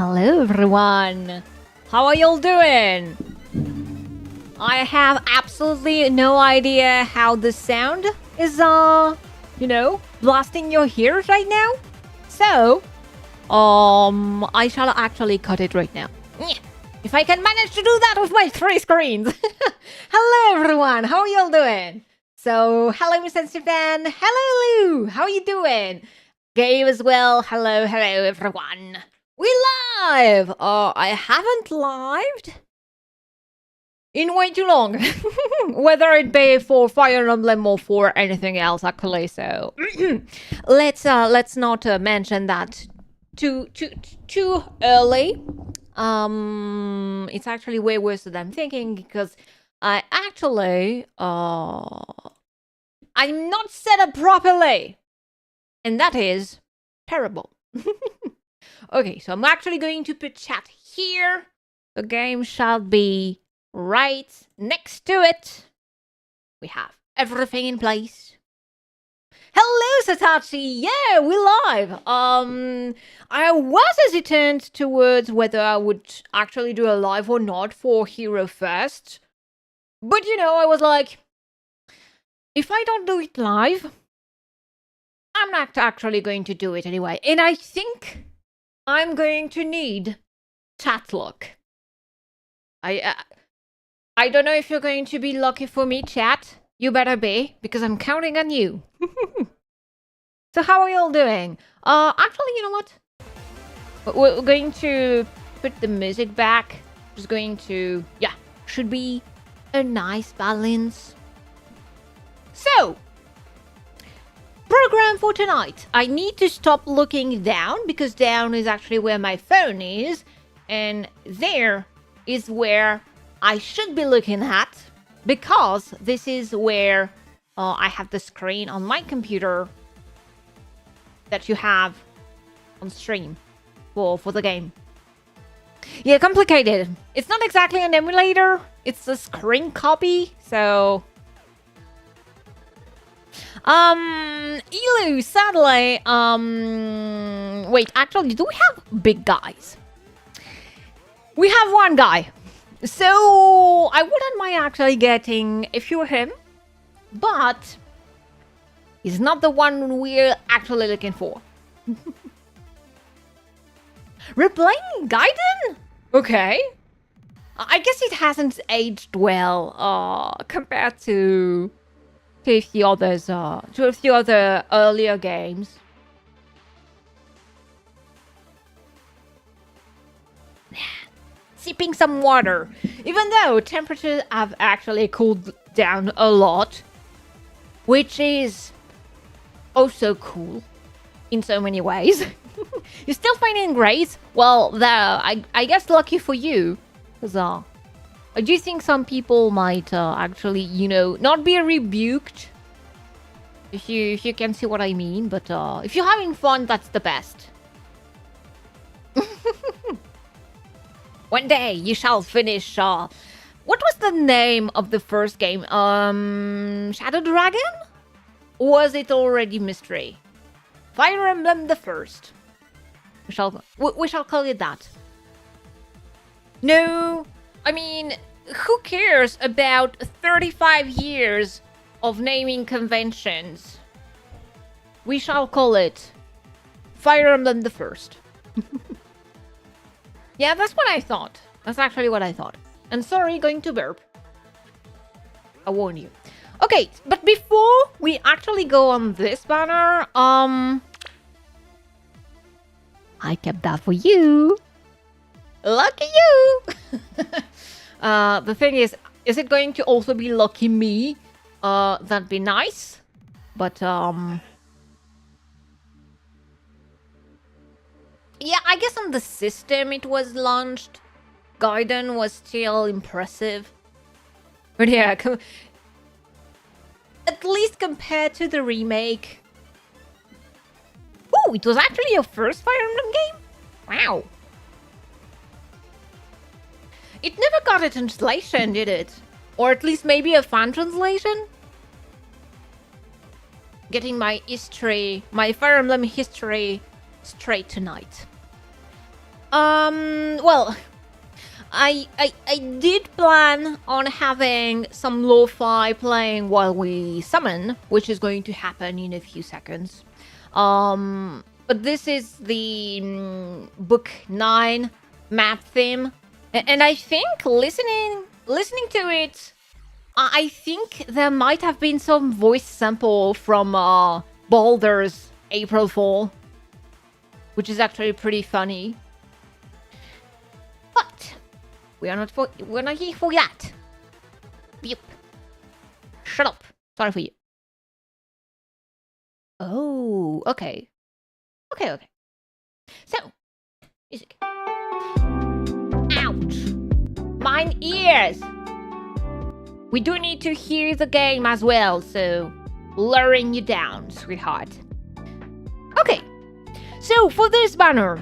Hello everyone! How are y'all doing? I have absolutely no idea how the sound is, blasting your ears right now. So, I shall actually cut it right now. If I can manage to do that with my 3 screens. Hello everyone, how are y'all doing? So, hello Mr. Stefan, hello Lou, how are you doing? Gabe as well, hello everyone. We live! I haven't lived in way too long. Whether it be for Fire Emblem or for anything else, actually. So let's not mention that too early. It's actually way worse than I'm thinking because I actually I'm not set up properly, and that is terrible. Okay, so I'm actually going to put chat here. The game shall be right next to it. We have everything in place. Hello, Satachi! Yeah, we're live! I was hesitant towards whether I would actually do a live or not for Hero Fest. But, I was like, if I don't do it live, I'm not actually going to do it anyway. And I think I'm going to need chat luck. I don't know if you're going to be lucky for me, chat. You better be, because I'm counting on you. So how are y'all doing? Actually, you know what? We're going to put the music back. Just going to, should be a nice balance. So, program for tonight. I need to stop looking down because down is actually where my phone is, and there is where I should be looking at because this is where I have the screen on my computer that you have on stream for the game. Yeah, complicated. It's not exactly an emulator, it's a screen copy, so Elu, sadly, wait, actually, do we have big guys? We have one guy. So, I wouldn't mind actually getting a few of him, but he's not the one we're actually looking for. Replaying Gaiden? Okay. I guess it hasn't aged well, compared to a few others, to a few other earlier games. Sipping some water. Even though temperatures have actually cooled down a lot, which is also cool in so many ways. You're still finding great? Well, I guess lucky for you, because I do think some people might actually, not be rebuked. If you can see what I mean, but if you're having fun, that's the best. One day you shall finish. What was the name of the first game? Shadow Dragon? Or was it already Mystery? Fire Emblem the First. We shall call it that. No, I mean, who cares about 35 years of naming conventions? We shall call it Fire Emblem the First. Yeah, that's what I thought. That's actually what I thought. And sorry, going to burp. I warn you. Okay, but before we actually go on this banner, I kept that for you. Lucky you! The thing is it going to also be lucky me? That'd be nice. But, yeah, I guess on the system it was launched. Gaiden was still impressive. But yeah, at least compared to the remake. Oh, it was actually your first Fire Emblem game? Wow. It never got a translation, did it? Or at least maybe a fan translation? Getting my history, my Fire Emblem history straight tonight. Well, I did plan on having some lo-fi playing while we summon, which is going to happen in a few seconds. But this is the book 9 map theme, and I think listening to it, I think there might have been some voice sample from Baldur's April Fool, which is actually pretty funny. But we're not here for that. Yep. Shut up. Sorry for you. Oh, okay. Okay. So, music. Ouch! Mine ears! We do need to hear the game as well, so lowering you down, sweetheart. Okay, so for this banner,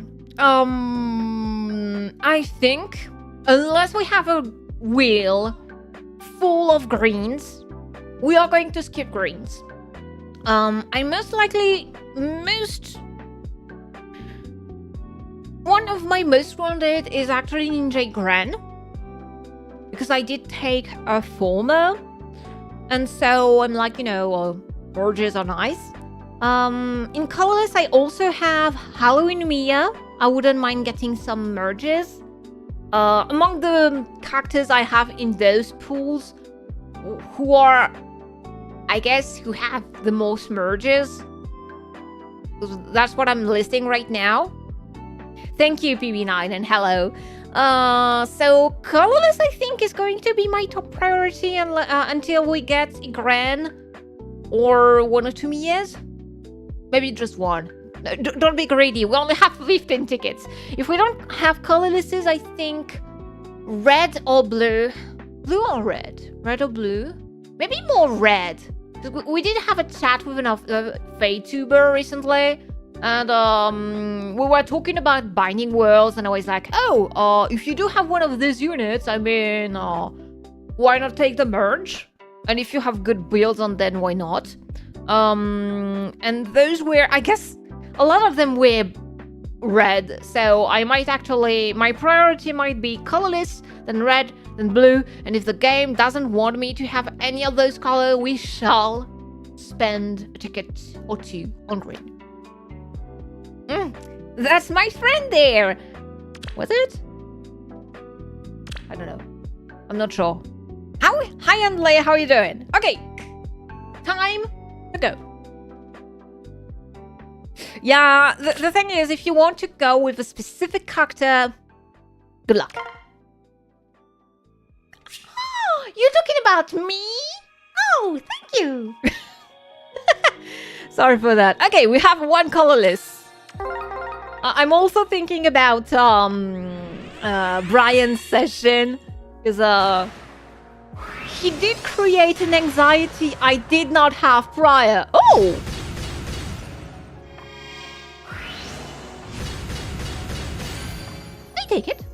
I think, unless we have a wheel full of greens, we are going to skip greens. I one of my most wanted is actually Ninja Gren, because I did take a former, and so I'm like, merges are nice. In colorless, I also have Halloween Mia. I wouldn't mind getting some merges. Among the characters I have in those pools, who have the most merges. That's what I'm listing right now. Thank you, PB9, and hello. So colorless, I think, is going to be my top priority until we get Igran or 1 or 2 Mias. Maybe just one. Don't be greedy. We only have 15 tickets. If we don't have colorlesses, I think red or blue. Blue or red? Red or blue? Maybe more red. We did have a chat with a Fatuber recently. And we were talking about binding worlds, and I was like, if you do have one of these units, I mean, why not take the merge? And if you have good builds on, then why not? And those were, I guess, a lot of them were red, so I might actually, my priority might be colorless, then red, then blue, and if the game doesn't want me to have any of those colors, we shall spend a ticket or 2 on green. That's my friend there. Was it? I don't know. I'm not sure. Hi, Andley. How are you doing? Okay. Time to go. Yeah, the thing is, if you want to go with a specific character, good luck. Oh, you're talking about me? Oh, thank you. Sorry for that. Okay, we have one colorless. I'm also thinking about Brian's session, because he did create an anxiety I did not have prior. Oh! I take it.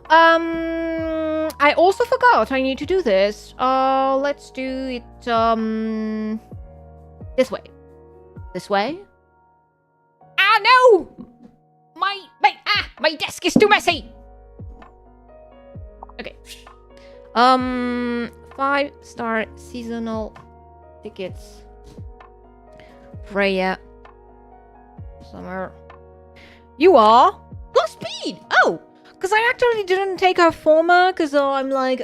I also forgot I need to do this. Let's do it this way. This way? Ah, no! My desk is too messy. Okay. 5-star seasonal tickets. Freya. Summer. You are? Low speed! Oh! Because I actually didn't take her former, because I'm like,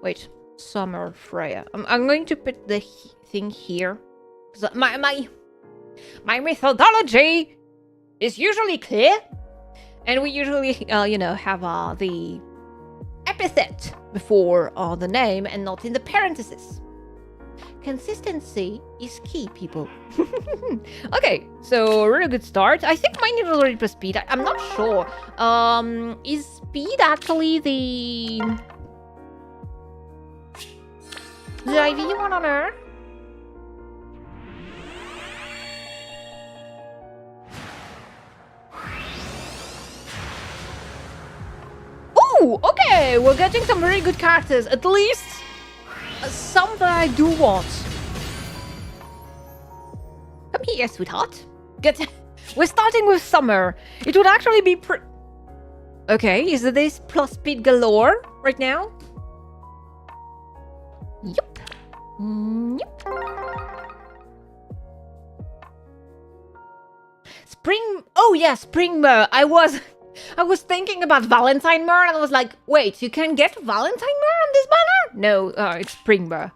wait. Summer Freya. I'm going to put the thing here. Because my methodology is usually clear, and we usually, have the epithet before the name and not in the parentheses. Consistency is key, people. Okay, so really good start. I think mine is already plus speed. I'm not sure. Is speed actually the IV one on her? Oh, okay, we're getting some very good characters. At least some that I do want. Come here, sweetheart. We're starting with summer. It would actually be Okay, is this plus speed galore right now? Yep. Yep. Spring... Oh, yeah, spring myrrh. I was thinking about Valentine myrrh, and I was like, wait, you can get Valentine myrrh on this banner? No, it's spring myrrh.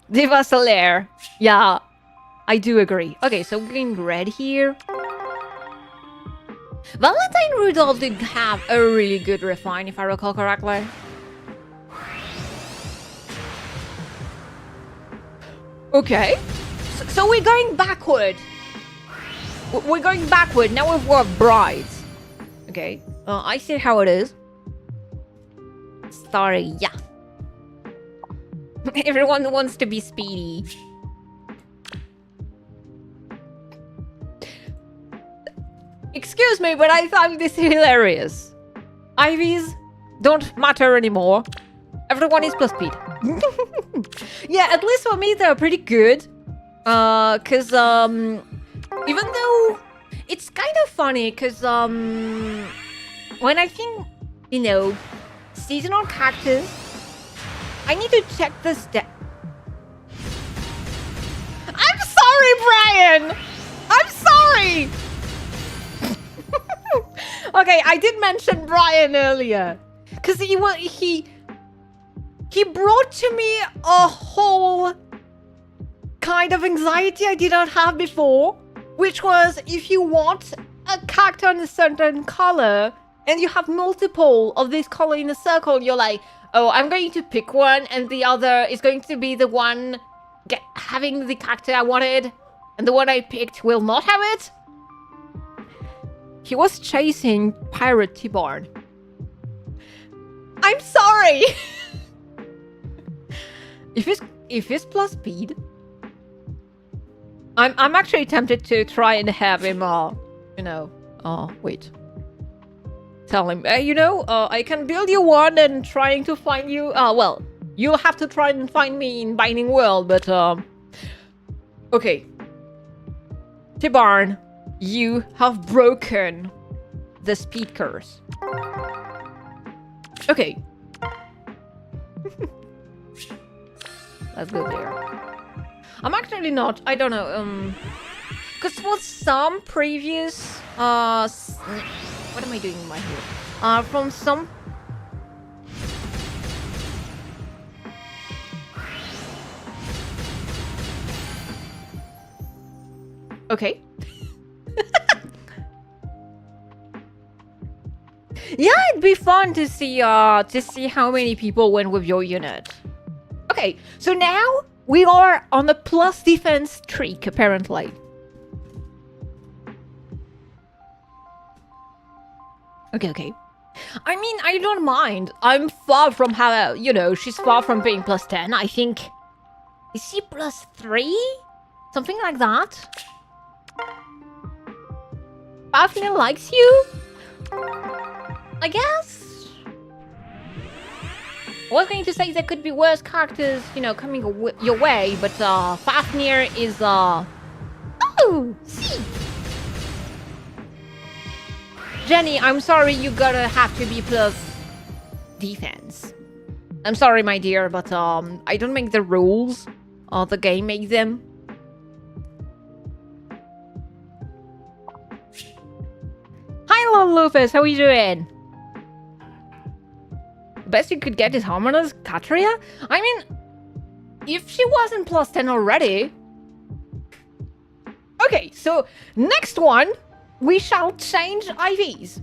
Diva Solaire. Yeah, I do agree. Okay, so we're getting red here. Valentine Rudolph did have a really good refine, if I recall correctly. Okay. So we're going backward. We're going backward. Now we've got brides. Okay. I see how it is. Sorry, yeah. Everyone wants to be speedy. Excuse me, but I find this hilarious. Ivies don't matter anymore. Everyone is plus speed. Yeah, at least for me they're pretty good. Cause even though it's kind of funny, cause when I think, you know, seasonal cactus, I need to check the stat. I'm sorry, Brian! I'm sorry! Okay, I did mention Brian earlier. Because he brought to me a whole kind of anxiety I did not have before. Which was, if you want a character in a certain color, and you have multiple of this color in a circle, you're like, oh, I'm going to pick one, and the other is going to be the one having the character I wanted, and the one I picked will not have it. He was chasing Pirate T-Barn. I'm sorry! If it's plus speed, I'm actually tempted to try and have him, wait. Tell him, I can build you one and trying to find you, well, you'll have to try and find me in Binding World, but, okay. T-Barn, you have broken the speed curse. Okay. Let's go there. I'm actually not, I don't know, because for some previous, what am I doing in my hair? From some... Okay. Yeah, it'd be fun to see how many people went with your unit. Okay, so now we are on a plus defense streak, apparently. Okay. I mean, I don't mind. I'm far from she's far from being plus 10. I think... Is she plus 3? Something like that? Fafnir likes you? I guess? I was going to say there could be worse characters, coming your way, but Fafnir is, Oh! See! Jenny, I'm sorry you gotta have to be plus defense. I'm sorry, my dear, but I don't make the rules. The game makes them. Hi, little Lufus, how are you doing? Best you could get is Harmonious Katria? I mean, if she wasn't plus 10 already... Okay, so next one, we shall change IVs.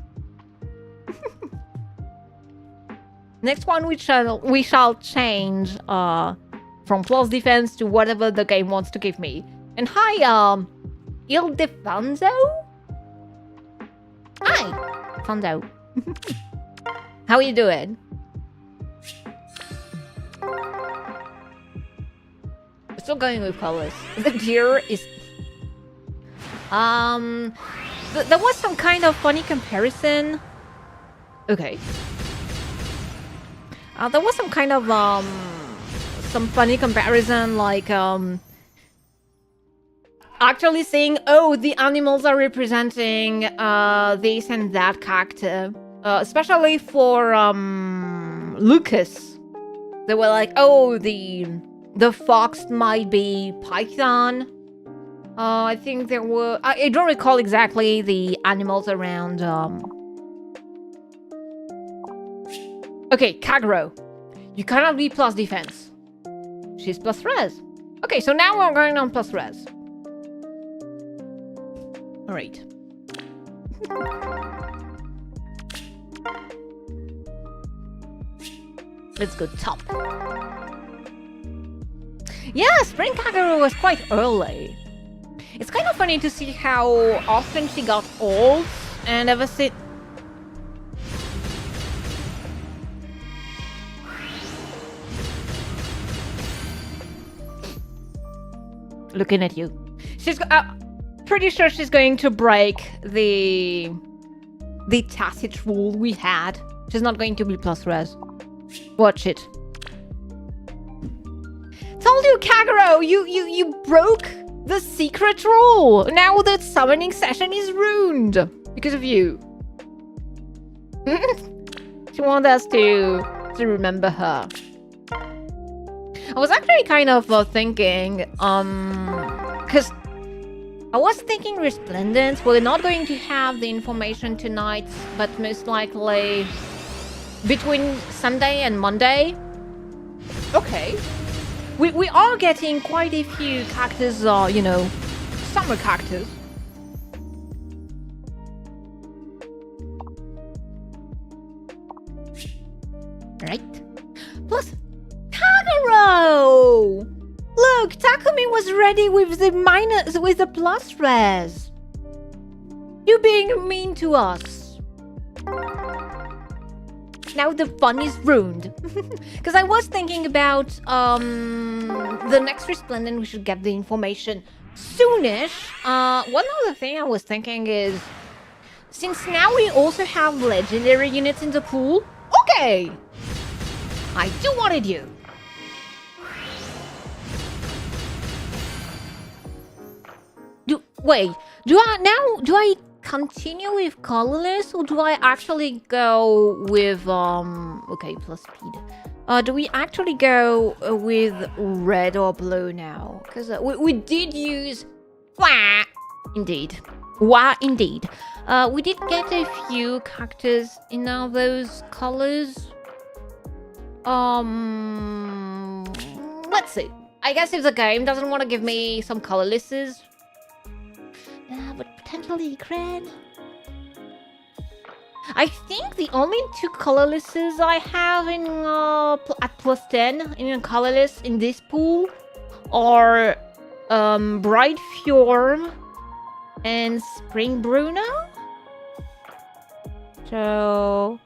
Next one, we shall change from plus defense to whatever the game wants to give me. And hi, Ildefonso? Hi, Fonzo. How are you doing? We're still going with colors. The deer is... There was some kind of funny comparison. Okay. There was some kind of, some funny comparison, like, actually saying, oh, the animals are representing this and that character. Especially for Lucas. They were like, oh, the fox might be Python. I think there were... I don't recall exactly the animals around... Okay, Kagero. You cannot be plus defense. She's plus res. Okay, so now we're going on plus res. Alright. Let's go top. Yeah, Spring Kagero was quite early. It's kind of funny to see how often she got old and ever since... Looking at you. She's pretty sure she's going to break the tacit rule we had. She's not going to be plus res. Watch it. Told you, Kagero, you broke the secret rule. Now the summoning session is ruined because of you. She wants us to remember her. I was actually kind of thinking, because I was thinking Resplendence. We're not going to have the information tonight, but most likely between Sunday and Monday. Okay. We are getting quite a few characters, you know, summer characters. Right? Plus, Kagero! Look, Takumi was ready with the plus res. You being mean to us. Now the fun is ruined. Because I was thinking about the next Resplendent, we should get the information soonish. One other thing I was thinking is, since now we also have legendary units in the pool, okay, I do what I do. Do I continue with colorless, or do I actually go with okay, plus speed? Do we actually go with red or blue now? Because we did use indeed. We did get a few characters in all those colors. Let's see. I guess if the game doesn't want to give me some colorlesses, but potentially Kren. I think the only two colorlesses I have in at plus 10 in colorless in this pool are Bright Fjorm and Spring Bruno. So,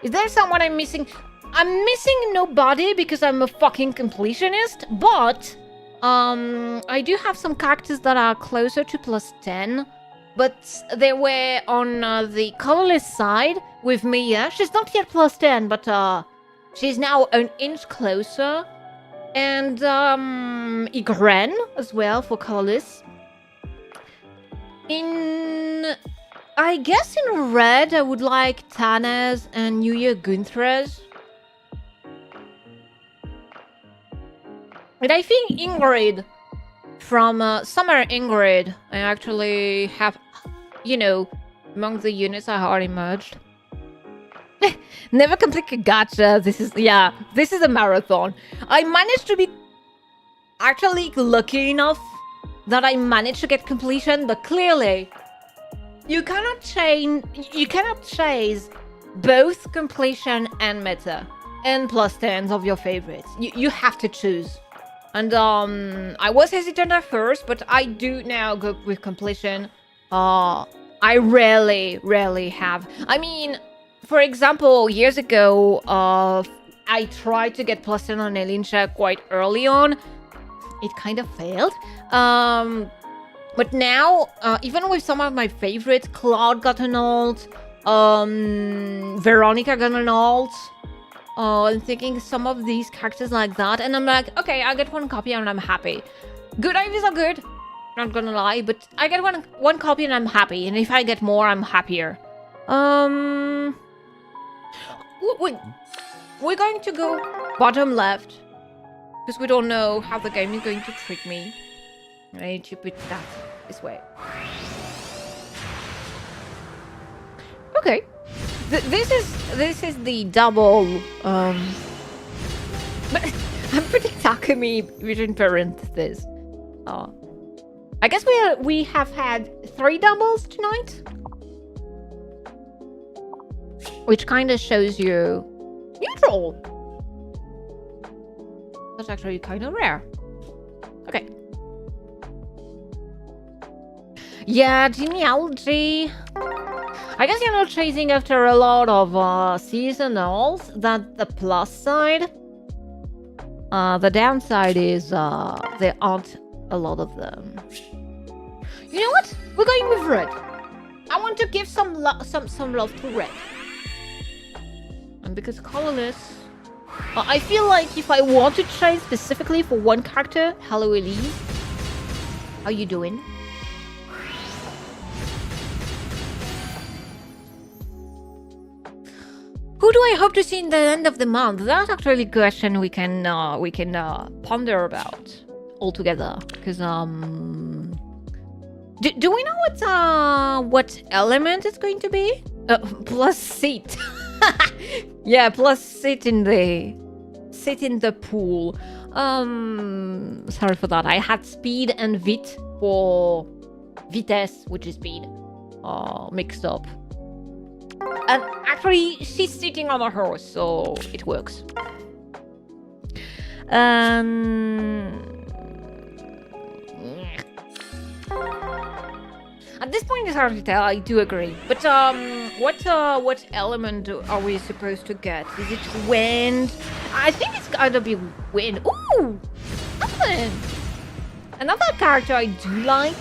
is there someone I'm missing? I'm missing nobody because I'm a fucking completionist, but I do have some characters that are closer to plus 10, but they were on the colorless side with Mia. She's not yet plus 10, but she's now an inch closer. And Igren as well for colorless. I guess in red, I would like Tanez and New Year Gunthres. And I think Ingrid from Summer Ingrid, I actually have, you know, among the units I already merged. Never complete a gacha. This is a marathon. I managed to be actually lucky enough that I managed to get completion, but clearly you cannot chase both completion and meta and plus 10s of your favorites. You have to choose. And I was hesitant at first, but I do now go with completion. I rarely have. I mean, for example, years ago, I tried to get plus 10 on Elinsha quite early on. It kind of failed. But now, even with some of my favorites, Claude got an ult, Veronica got an ult. I'm thinking some of these characters like that, and I'm like, okay, I get one copy and I'm happy. Good IVs are good. Not gonna lie, but I get one copy and I'm happy. And if I get more, I'm happier. We're going to go bottom left. Because we don't know how the game is going to treat me. I need to put that this way. Okay. This is the double but I'm putting Takumi between parentheses. I guess we have had 3 doubles tonight. Which kind of shows you neutral. That's actually kind of rare. Okay. Yeah, genealogy. I guess you're not chasing after a lot of seasonals. That's the plus side. The downside is there aren't a lot of them. You know what? We're going with red. I want to give some love to red. And because colorless, I feel like if I want to trade specifically for one character, hello Elise. How you doing? Who do I hope to see in the end of the month? That's actually a question we can ponder about all together. Because do we know what element it's going to be? Plus seat. Yeah, plus sit in the pool. Sorry for that. I had speed and vit for vitesse, which is speed, mixed up. And actually, she's sitting on a horse, so it works. At this point, it's hard to tell. I do agree. But what element are we supposed to get? Is it wind? I think it's gotta be wind. Ooh, nothing. Another character I do like,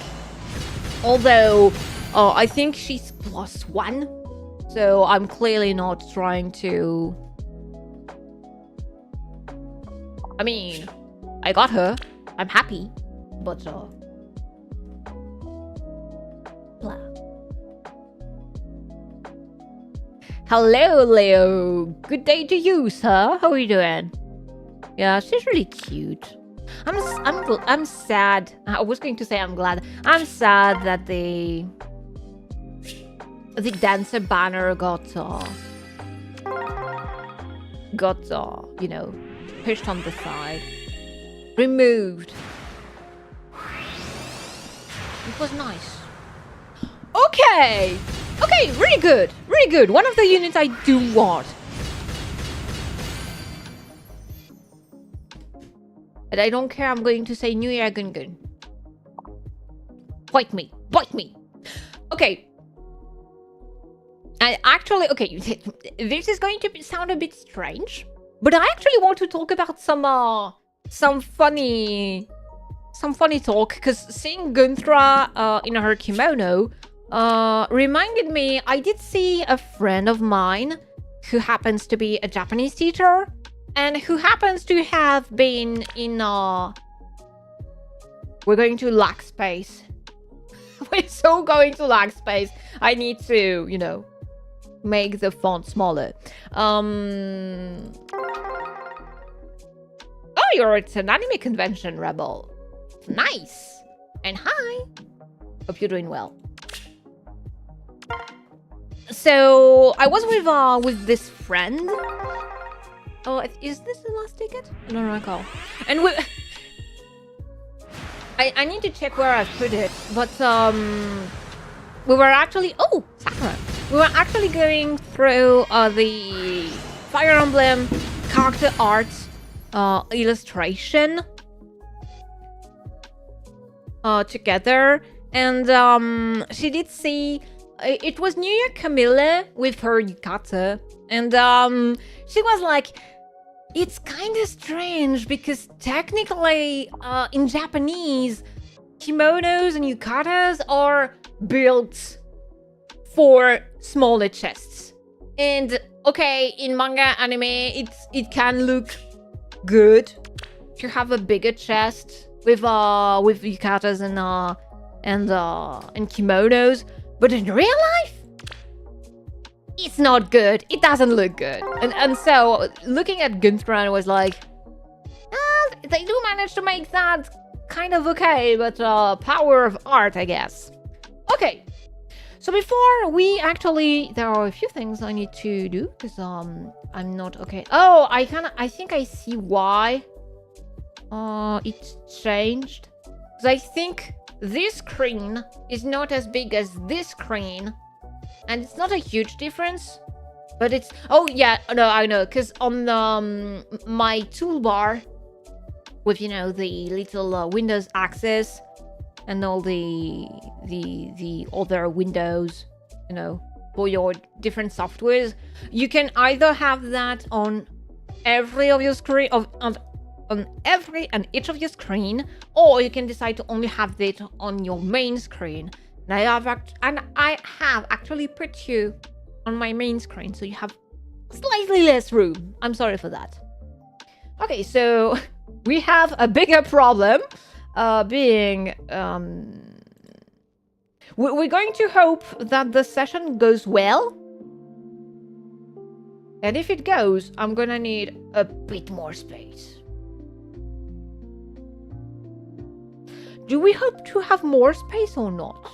although I think she's +1, so I'm clearly not trying to. I mean, I got her. I'm happy, but blah. Hello, Leo. Good day to you, sir. How are you doing? Yeah, she's really cute. I'm sad. I was going to say I'm glad. I'm sad that the dancer banner got you know, pushed on the side, removed. It was nice. Okay, really good, really good. One of the units I do want. But I don't care, I'm going to say New Year Gun. Bite me. Okay. Okay, this is going to sound a bit strange, but I actually want to talk about some funny talk, because seeing Gunthra in her kimono reminded me, I did see a friend of mine who happens to be a Japanese teacher and who happens to have been in we're going to lack space. We're so going to lack space. I need to, you know, make the font smaller. Oh, it's an anime convention, Rebel. Nice. And hi. Hope you're doing well. So I was with this friend. Oh, is this the last ticket? I don't recall. And I need to check where I put it, but we were actually Sakura. We were actually going through the Fire Emblem character art illustration together, and she did see it was New Year Camilla with her yukata, and she was like, it's kind of strange because technically in Japanese, kimonos and yukatas are built for smaller chests, and okay, in manga anime it can look good to have a bigger chest with yukatas and and kimonos. But in real life, it's not good. It doesn't look good. And so looking at Gunther, I was like, they do manage to make that kind of okay, but power of art, I guess. Okay. So before we actually, there are a few things I need to do because I'm not okay. Oh, I think I see why it changed. Because I think this screen is not as big as this screen, and it's not a huge difference. But it's, oh yeah, no, I know, because on my toolbar with, you know, the little Windows access and all the other windows, you know, for your different softwares, you can either have that on every of your screen, on every and each of your screen, or you can decide to only have it on your main screen. And I have actually put you on my main screen, so you have slightly less room. I'm sorry for that. Okay, so we have a bigger problem. We're going to hope that the session goes well. And if it goes, I'm gonna need a bit more space. Do we hope to have more space or not?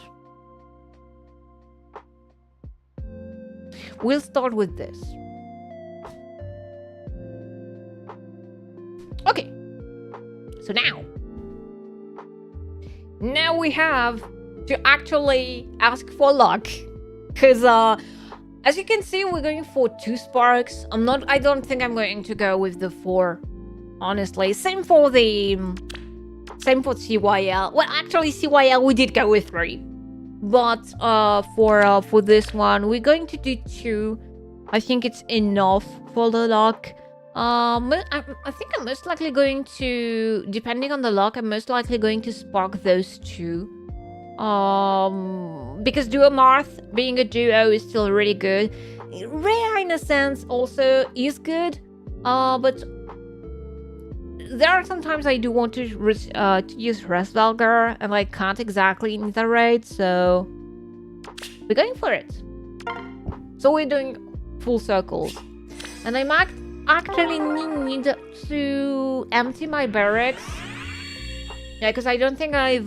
We'll start with this. Okay. So now we have to actually ask for luck, because as you can see, we're going for 2 sparks. I don't think I'm going to go with the 4, honestly. Same for CYL. Well, actually, CYL we did go with 3, but for this one, we're going to do 2. I think it's enough for the luck. I think I'm most likely going to, depending on the luck, I'm most likely going to spark those 2. Because Duo Marth, being a duo, is still really good. Rare, in a sense, also is good. But there are sometimes I do want to use Resvalgar, and I can't exactly iterate, so we're going for it. So we're doing full circles. And I actually need to empty my barracks. Yeah, because I don't think I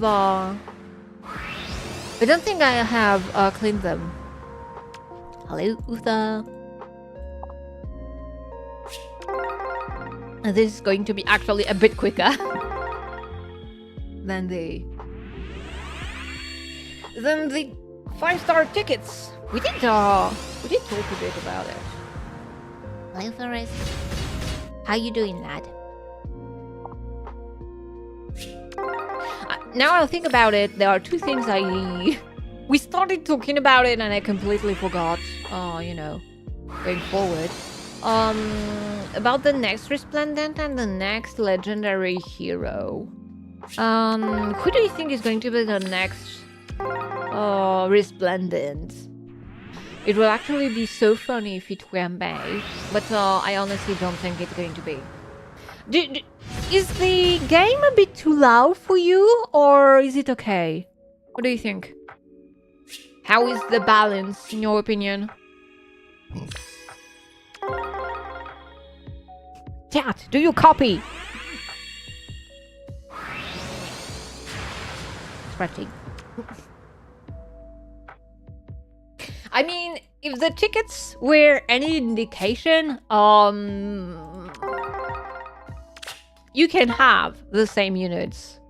have cleaned them. Hello, Utha. And this is going to be actually a bit quicker than the 5-star tickets. We did talk a bit about it. Hello, Forrest. How you doing, lad? Now I'll think about it. There are 2 things we started talking about it and I completely forgot. You know, going forward. About the next Resplendent and the next Legendary Hero. Who do you think is going to be the next Resplendent? It will actually be so funny if it were May, but I honestly don't think it's going to be. Is the game a bit too loud for you, or is it okay? What do you think? How is the balance, in your opinion? Chat, do you copy? Scratching. I mean, if the tickets were any indication, you can have the same units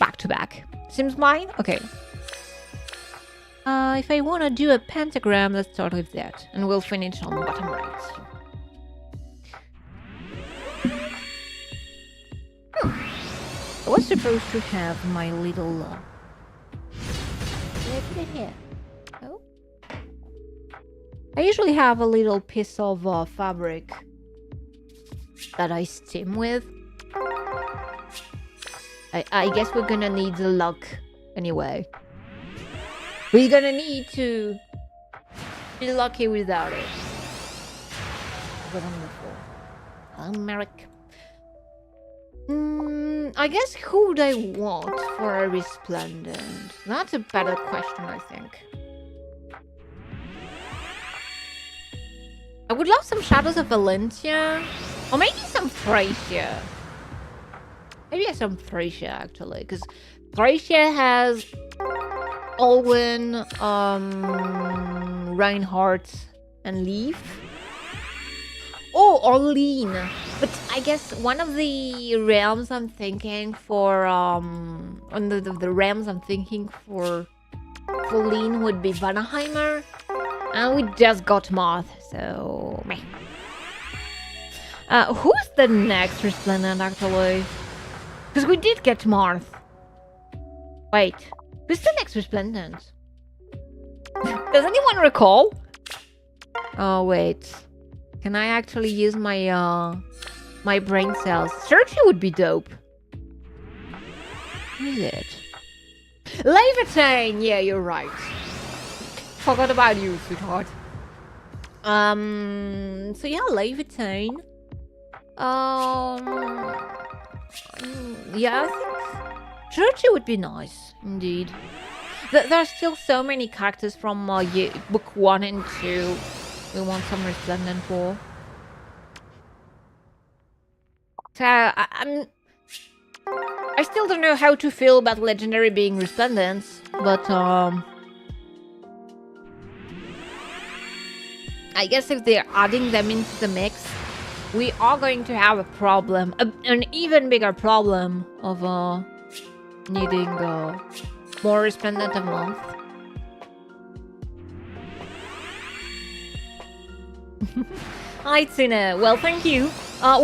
back to back. Seems mine? Okay. If I want to do a pentagram, let's start with that. And we'll finish on bottom right. I was supposed to have my little... Did I put it here? Oh? I usually have a little piece of fabric that I steam with. I guess we're gonna need the luck anyway. We're gonna need to be lucky without it. Wonderful. Hello, Merrick. I guess who would I want for a Resplendent? That's a better question, I think. I would love some Shadows of Valentia. Or maybe some Thracia. Maybe some Thracia, actually. Because Thracia has Alwyn, Reinhardt, and Leaf. Oh, Orlean. But I guess one of the realms I'm thinking for, the realms I'm thinking for Lean would be Vanaheimr. And we just got Marth, so meh. Who's the next Resplendent, actually? Because we did get Marth. Wait, who's the next Resplendent? Does anyone recall? Oh, wait. Can I actually use my, my brain cells? Searchy would be dope. Who is it? Levitane! Yeah, you're right. Forgot about you, sweetheart. So yeah, Levitane. Yeah, I think Churchy would be nice, indeed. There's still so many characters from book 1 and 2 we want some Resplendent for. So I still don't know how to feel about Legendary being Resplendents, but I guess if they're adding them into the mix, we are going to have a problem, an even bigger problem of needing more Resplendent a month. Hi, Tina. Well, thank you.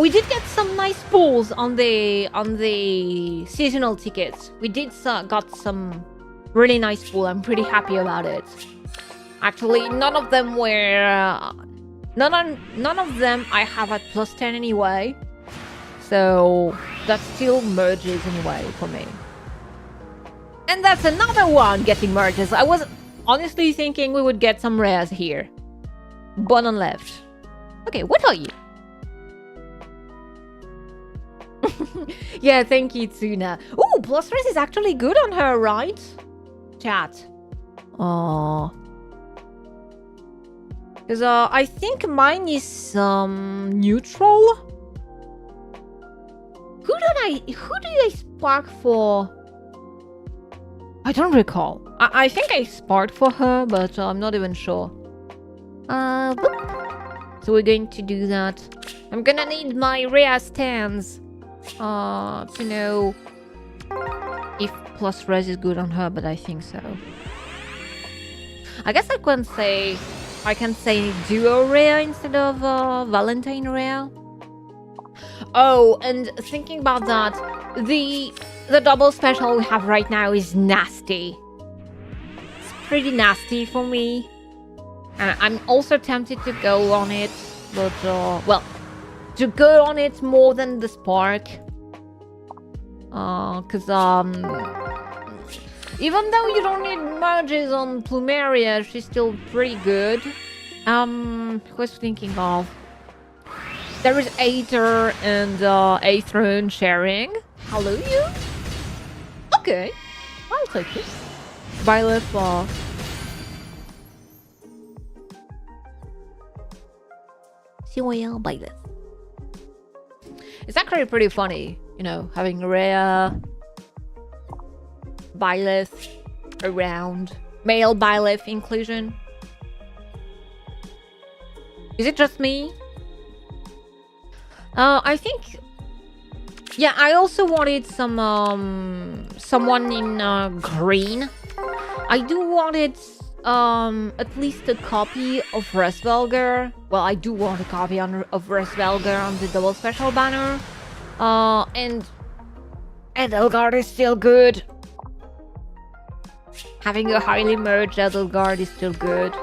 We did get some nice pulls on the seasonal tickets. We did got some really nice pull. I'm pretty happy about it. Actually, none of them were none of them I have at +10 anyway. So that still merges anyway for me. And that's another one getting merges. I was honestly thinking we would get some rares here. Button left. Okay, what are you? Yeah, thank you, Tuna. Ooh, plus res is actually good on her, right? Chat. Oh. Because I think mine is neutral. Who did I spark for? I don't recall. I think I sparked for her, but I'm not even sure. So we're going to do that. I'm gonna need my rare stands to know if plus res is good on her, but I think so. I guess I can say duo rare instead of Valentine rare. Oh, and thinking about that, the double special we have right now is nasty. It's pretty nasty for me. I'm also tempted to go on it, but well, to go on it more than the spark. Cause even though you don't need merges on Plumeria, she's still pretty good. Who was thinking of? There is Aether and Aethrone sharing. Hello, you? Okay, I'll take it. Byleth, Byleth. It's actually pretty funny, you know, having rare Byleth around. Male Byleth inclusion. Is it just me? I think... Yeah, I also wanted some someone in green. I do wanted at least a copy of Resvelger. Well, I do want a copy of Resvelger on the double special banner. And Edelgard is still good. Having a highly merged Edelgard is still good.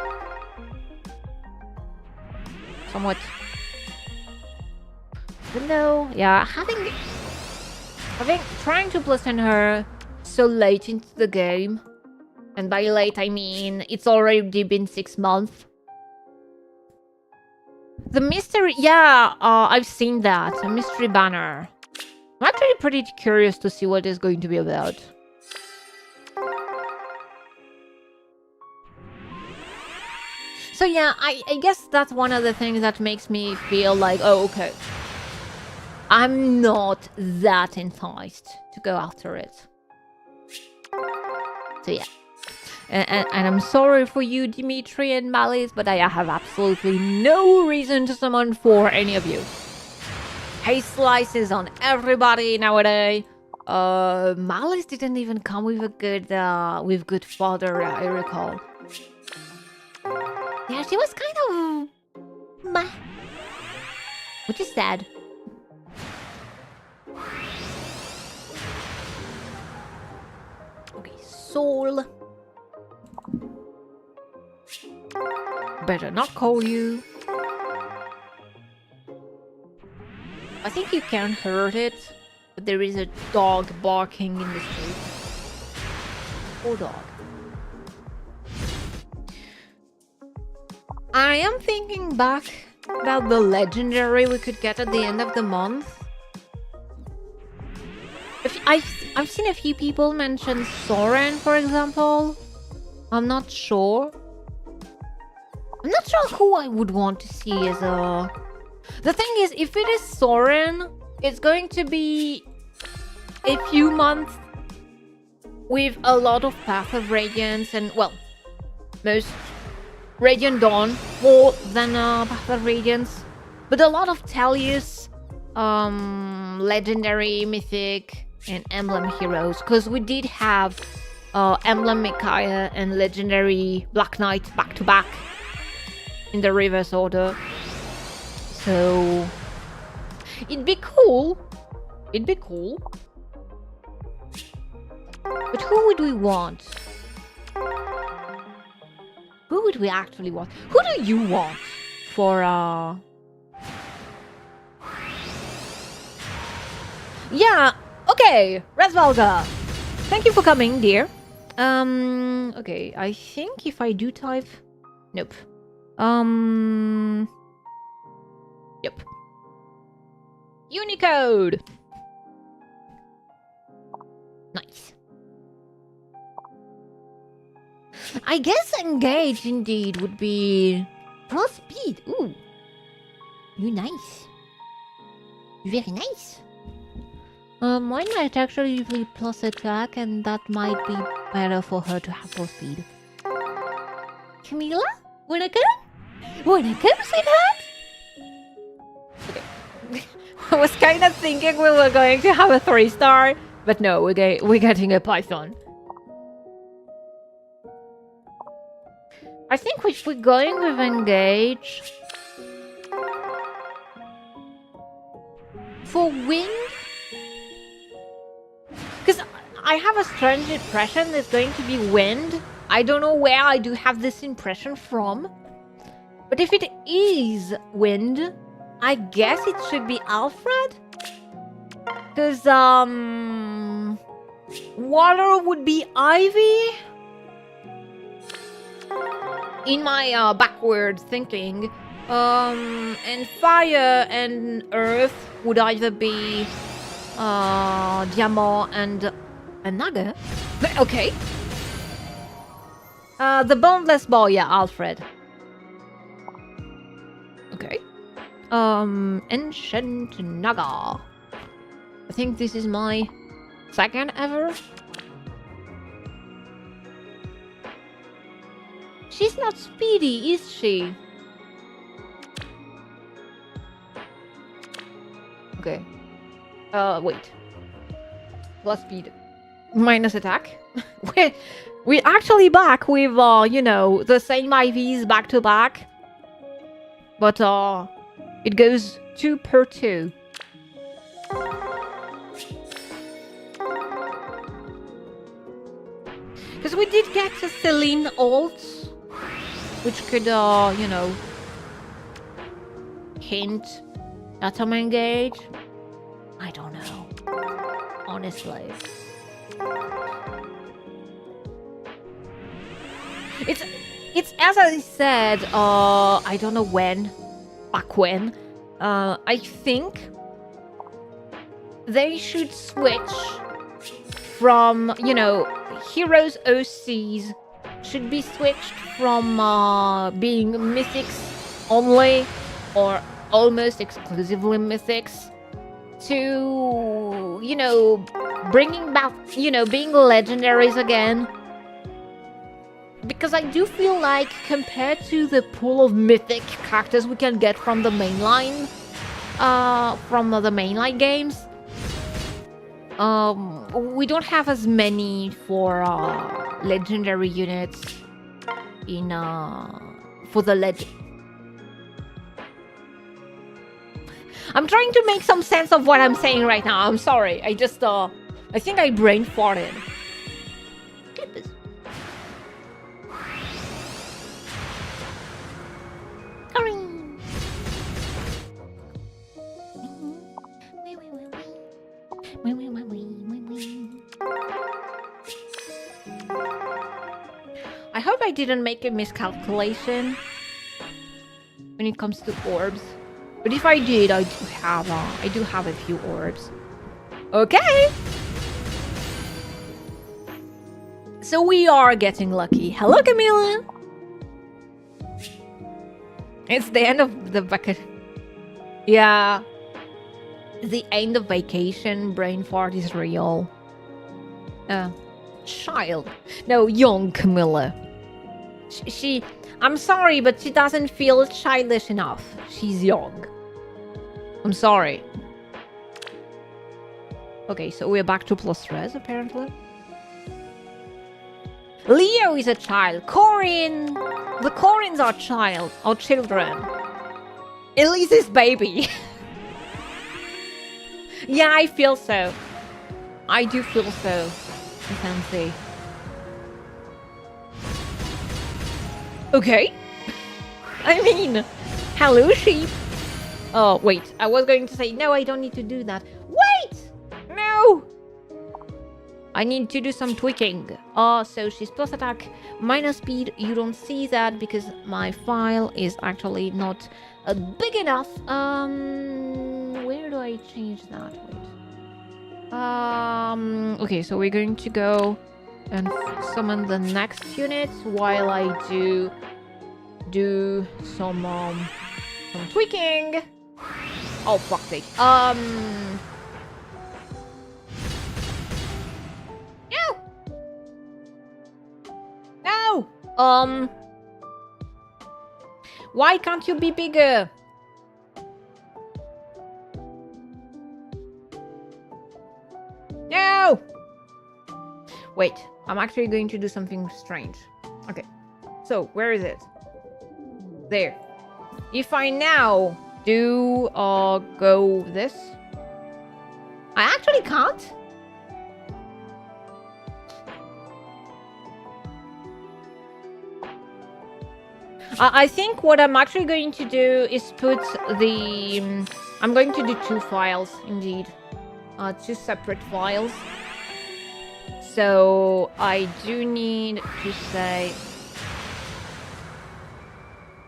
Somewhat. But no, yeah, trying to plus in her so late into the game. And by late, I mean it's already been 6 months. The mystery, yeah, I've seen that. A mystery banner. I'm actually pretty curious to see what it's going to be about. So yeah, I guess that's one of the things that makes me feel like, oh, okay, I'm not that enticed to go after it. So yeah. And I'm sorry for you, Dimitri and Malice, but I have absolutely no reason to summon for any of you. Haste slices on everybody nowadays. Malice didn't even come with a good fodder, I recall. Yeah, she was kind of meh, which is sad. Okay, Soul. Better not call you. I think you can't hurt it, but there is a dog barking in the street. Poor dog. I am thinking back about the legendary we could get at the end of the month. I've seen a few people mention Soren, for example. I'm not sure. I'm not sure who I would want to see as a... The thing is, if it is Soren, it's going to be a few months with a lot of Path of Radiance and, well, most Radiant Dawn more than Path of Radiance. But a lot of Tellius, Legendary, Mythic, and Emblem Heroes. Because we did have Emblem Micaiah and Legendary Black Knight back-to-back in the reverse order. So it'd be cool. But who would we want? Who would we actually want? Who do you want for Yeah, okay, Resvalga. Thank you for coming, dear. Okay, I think if I do type... Nope. Yep. Unicode! Nice. I guess engage indeed would be... Plus speed, ooh. You're nice. Very nice. Mine might actually be plus attack, and that might be better for her to have plus speed. Camila? Wanna come? Wanna come, sweetheart? Okay. I was kind of thinking we were going to have a 3-star, but no, we're getting a Python. I think if we're going with engage... For wind... Because I have a strange impression there's going to be wind. I don't know where I do have this impression from. But if it is wind, I guess it should be Alfred? Because, water would be Ivy? In my, backward thinking. And fire and earth would either be... Diamant and Naga. Okay. The boneless boy, yeah, Alfred. Okay. Ancient Naga. I think this is my second ever. She's not speedy, is she? Okay. Wait. Plus speed. Minus attack. We're actually back with, you know, the same IVs back to back. But, it goes 2 per 2. Because we did get a Celine ult, which could, you know, hint at some engage. I don't know. Honestly. It's as I said, I don't know when. Back when. I think they should switch from, you know, Heroes OCs should be switched from being mythics only or almost exclusively mythics to, you know, bringing back, you know, being legendaries again. Because I do feel like compared to the pool of mythic characters we can get from the mainline, games, we don't have as many for legendary units in for the legend. I'm trying to make some sense of what I'm saying right now. I'm sorry. I just I think I brain farted. Clippers. I hope I didn't make a miscalculation when it comes to orbs. But if I did, I do have a few orbs. Okay. So we are getting lucky. Hello, Camilla. It's the end of the vacation. Yeah. The end of vacation. Brain fart is real. Child. No, young Camilla. She I'm sorry, but she doesn't feel childish enough. She's young. I'm sorry. Okay, so we're back to plus res, apparently. Leo is a child. Corin! The Corins are children. Elise is baby. Yeah, I feel so. I do feel so. Fancy. Okay. I mean, hello, sheep. Oh, wait. I was going to say, no, I don't need to do that. Wait! No! I need to do some tweaking. So she's plus attack, minus speed. You don't see that because my file is actually not big enough. Where do I change that? Wait. Okay, so we're going to go and summon the next unit while I do some tweaking. Oh, fuck's sake. No! Why can't you be bigger? No! Wait, I'm actually going to do something strange. Okay, so where is it? There. If I now do go this, I actually can't. I think what I'm actually going to do is put the... I'm going to do two files, indeed. Two separate files. So I do need to say...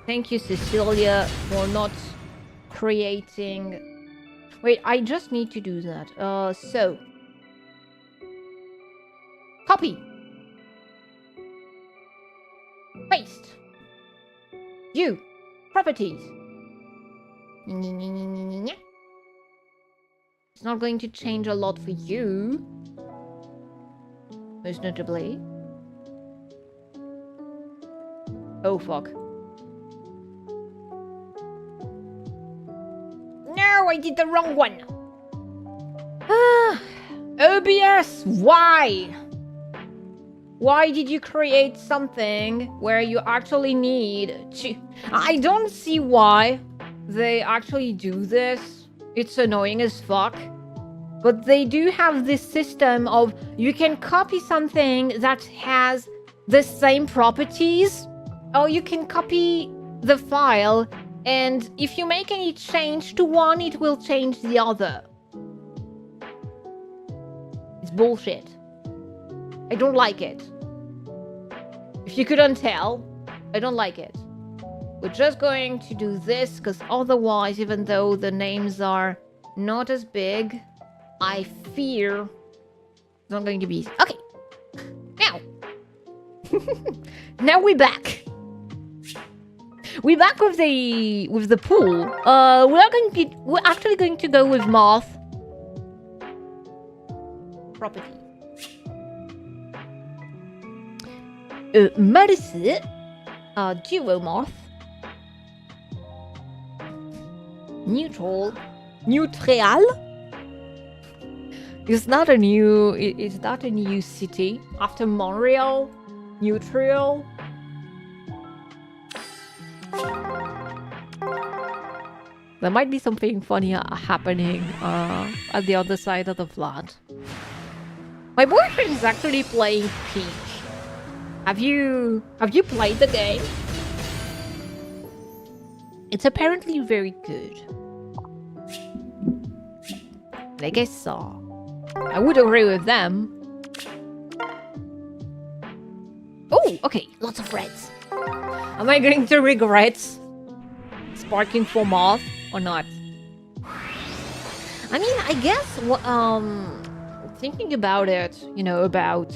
Thank you, Cecilia, for not creating... Wait, I just need to do that. So... Copy. Paste. You. Properties. It's not going to change a lot for you. Most notably. Oh, fuck. No, I did the wrong one. OBS, why? Why did you create something where you actually need to... I don't see why they actually do this. It's annoying as fuck. But they do have this system of you can copy something that has the same properties, or you can copy the file, and if you make any change to one, it will change the other. It's bullshit. I don't like it. If you couldn't tell, I don't like it. We're just going to do this, because otherwise, even though the names are not as big, I fear it's not going to be easy. Okay. Now. Now we're back. We're back with the pool. We're actually going to go with Moth property. Mercy. Duo Moth. Neutral. It's not a new city. After Montreal, neutral. There might be something funny happening at the other side of the flat. My boyfriend is actually playing Peach. Have you played the game? It's apparently very good. I guess so. I would agree with them. Oh, okay, lots of reds. Am I going to regret sparking for Moth or not? I mean, I guess thinking about it, you know, about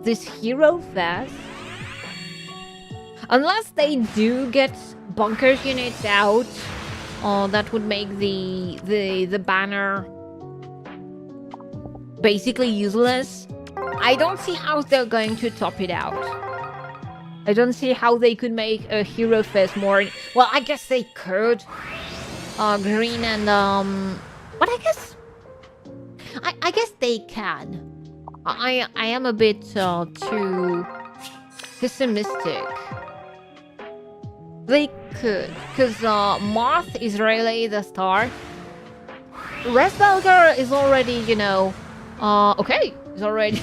this hero fest. Unless they do get bunkers units out, that would make the banner basically useless. I don't see how they're going to top it out. I don't see how they could make a hero fest more. Well, I guess they could. Green and but I guess they can. I am a bit too pessimistic. They could, because Moth is really the star. Resbelger is already, you know, okay, he's already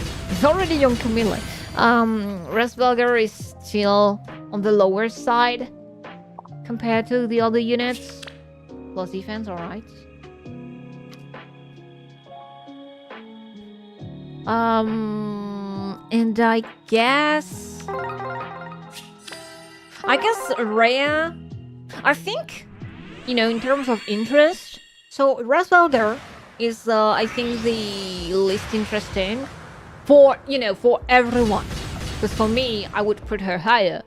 young Camilla. Resbelger is still on the lower side compared to the other units. Plus defense, alright. And I guess Rhea, I think, you know, in terms of interest, so Resbelger is, I think, the least interesting for, you know, for everyone. Because for me, I would put her higher.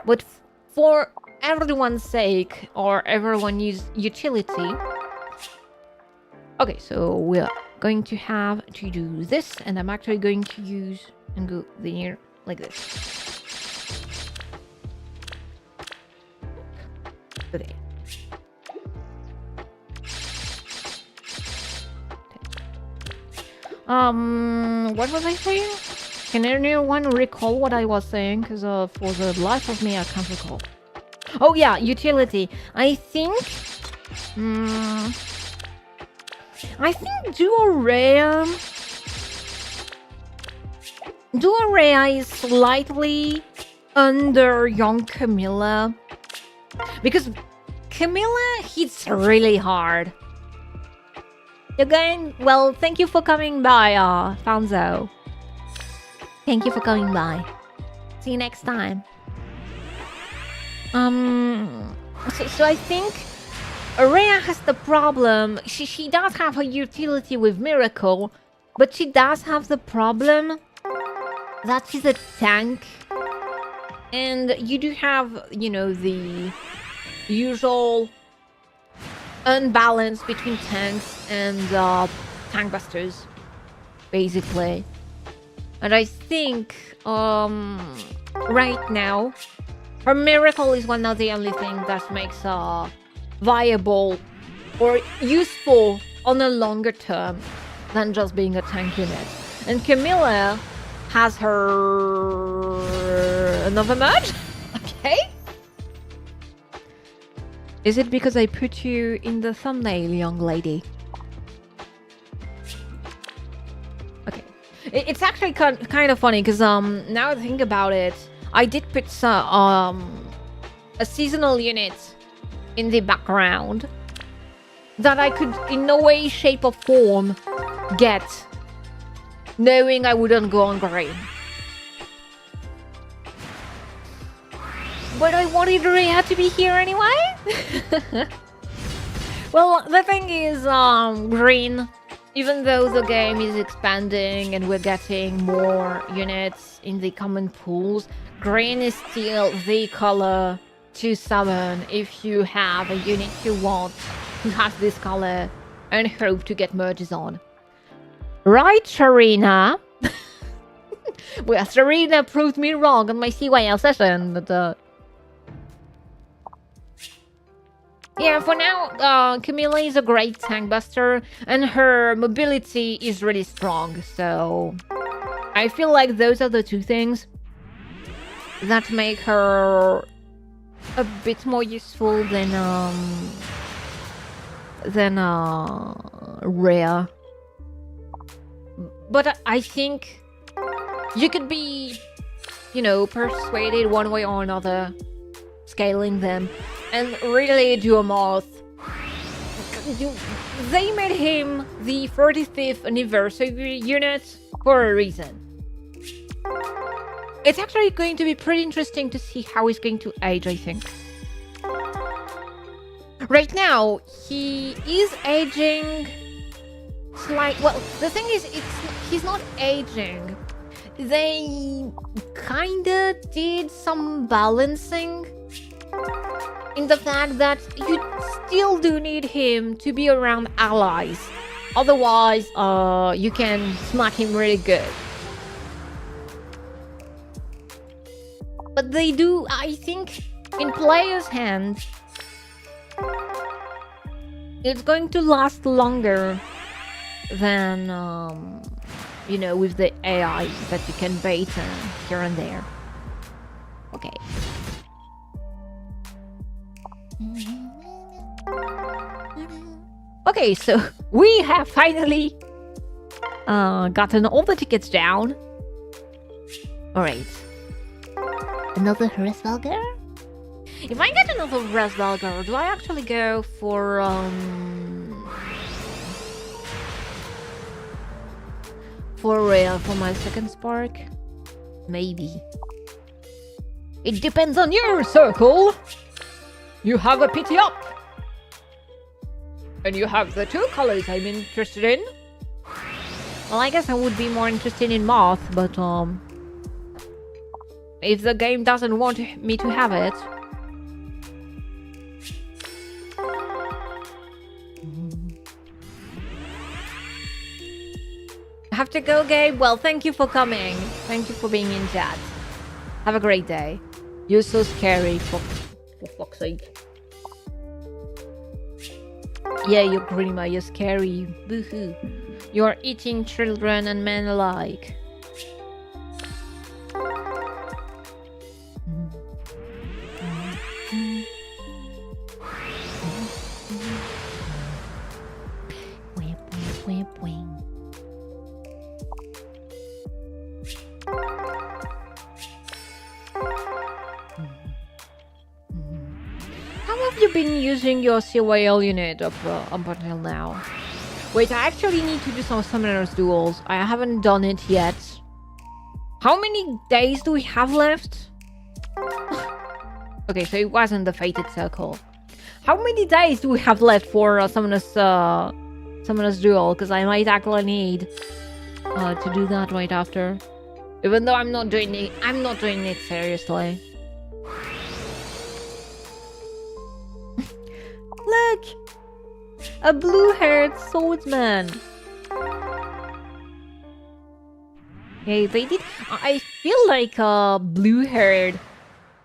But for everyone's sake, or everyone's utility, okay, so we're going to have to do this, and I'm actually going to use and go there like this. Okay. What was I saying? Can anyone recall what I was saying? Because for the life of me, I can't recall. Oh yeah, utility. I think Duo Rhea is slightly under young Camilla. Because Camilla hits really hard. Again, well, thank you for coming by, Fanzo. Thank you for coming by. See you next time. So I think Rhea has the problem. She does have her utility with Miracle, but she does have the problem that she's a tank. And you do have, you know, the usual unbalance between tanks and tank busters, basically. And I think right now, her Miracle is one of the only things that makes her viable or useful on a longer term than just being a tank unit. And Camilla has her another merge? Okay. Is it because I put you in the thumbnail, young lady? Okay. It's actually kind of funny because now I think about it, I did put a seasonal unit in the background that I could in no way, shape or form get, knowing I wouldn't go on green. But I wanted Rhea to be here anyway. Well, the thing is, green, even though the game is expanding and we're getting more units in the common pools, green is still the color to summon if you have a unit you want who has this color and hope to get merges on. Right, Sharina? Well, Sharina proved me wrong on my CYL session, but yeah, for now, Camilla is a great tank buster, and her mobility is really strong, so I feel like those are the two things that make her a bit more useful than Rhea. But I think you could be, persuaded one way or another, scaling them, and really do a moth. They made him the 45th anniversary unit for a reason. It's actually going to be pretty interesting to see how he's going to age, I think. Right now, he is aging well, the thing is, he's not aging. They kinda did some balancing in the fact that you still do need him to be around allies. Otherwise, you can smack him really good. But they do, I think, in players' hands, it's going to last longer than, with the AI that you can bait here and there. Okay. Okay, so we have finally gotten all the tickets down. Alright. Another Resvalgar? If I get another Resvalgar, do I actually go for Rhea for my second spark? Maybe. It depends on your circle. You have a pity up. And you have the two colors I'm interested in. Well, I guess I would be more interested in Moth, but if the game doesn't want me to have it. I have to go, Gabe. Well, thank you for coming. Thank you for being in chat. Have a great day. You're so scary, for fuck's sake. Yeah, you're Grima, you're scary. Boo-hoo. You're eating children and men alike. How have you been using your CYL unit up until now? Wait, I actually need to do some Summoners Duels. I haven't done it yet. How many days do we have left? Okay, so it wasn't the Fated Circle. How many days do we have left for Summoners Duel? Because I might actually need to do that right after. Even though I'm not doing it seriously. Look! A blue-haired swordsman! Hey, they did... I feel like blue-haired,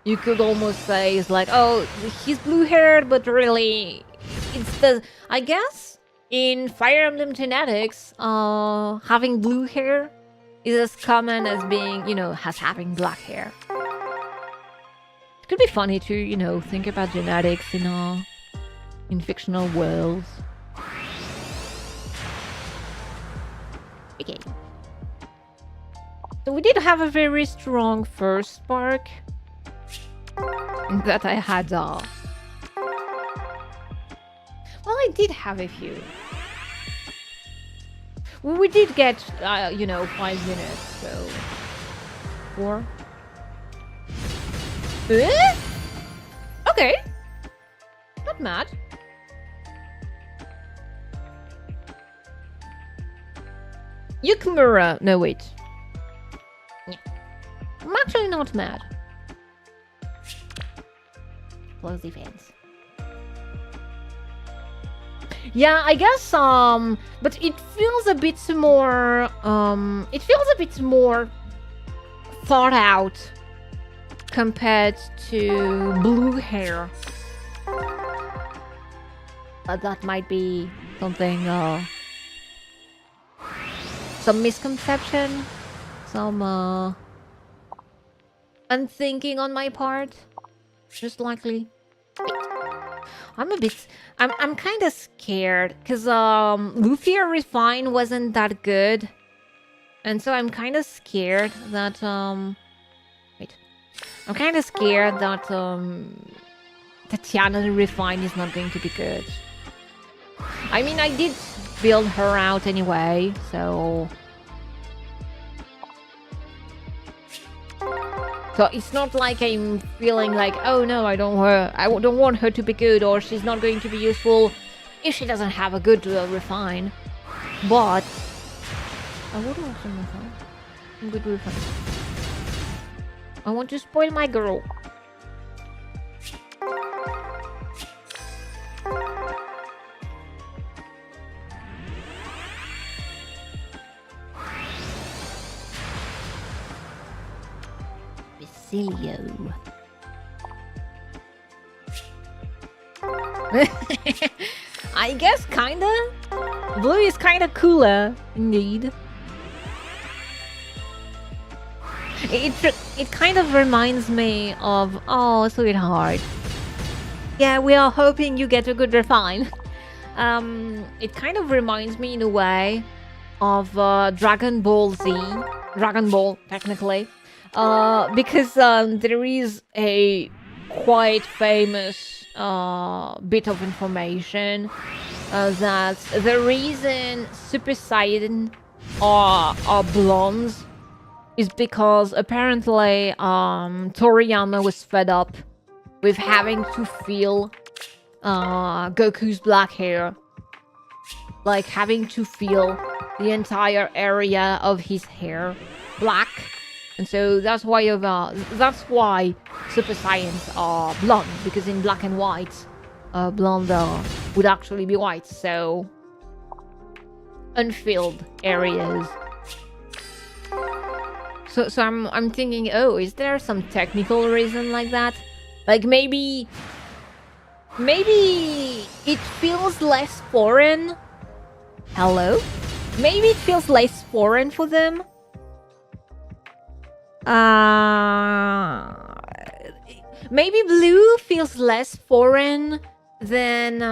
you could almost say, is like, oh, he's blue-haired, but really, it's the... I guess, in Fire Emblem genetics, having blue hair is as common as being, as having black hair. It could be funny to, think about genetics in fictional worlds. Okay. So we did have a very strong first spark that I had. Well, I did have a few. Well, we did get, 5 units, so 4. Okay. Not mad. Yukimura. No, wait. Yeah. I'm actually not mad. Close defense. Yeah, I guess, but it feels a bit more, thought out compared to blue hair. That might be something, some misconception, some, unthinking on my part, just likely. I'm kind of scared, because, Luthier Refine wasn't that good, and so I'm kind of scared that, I'm kind of scared that, Tatiana Refine is not going to be good. I mean, I did build her out anyway, so... So it's not like I'm feeling like, oh no, I don't want her to be good, or she's not going to be useful if she doesn't have a good refine. But I would want some refine. Some good refine. I want to spoil my girl. Basilio. I guess kinda. Blue is kinda cooler, indeed. It kind of reminds me of, oh, sweetheart. Yeah, we are hoping you get a good refine. It kind of reminds me in a way of Dragon Ball Z. Dragon Ball, technically. Because there is a quite famous bit of information that the reason Super Saiyan are blondes is because apparently Toriyama was fed up with having to feel Goku's black hair. Like having to feel the entire area of his hair black. And so that's why Super Saiyans are blonde, because in black and white, blonde would actually be white. So unfilled areas. So I'm thinking, oh, is there some technical reason like that? Like maybe it feels less foreign. Hello? Maybe it feels less foreign for them. Maybe blue feels less foreign than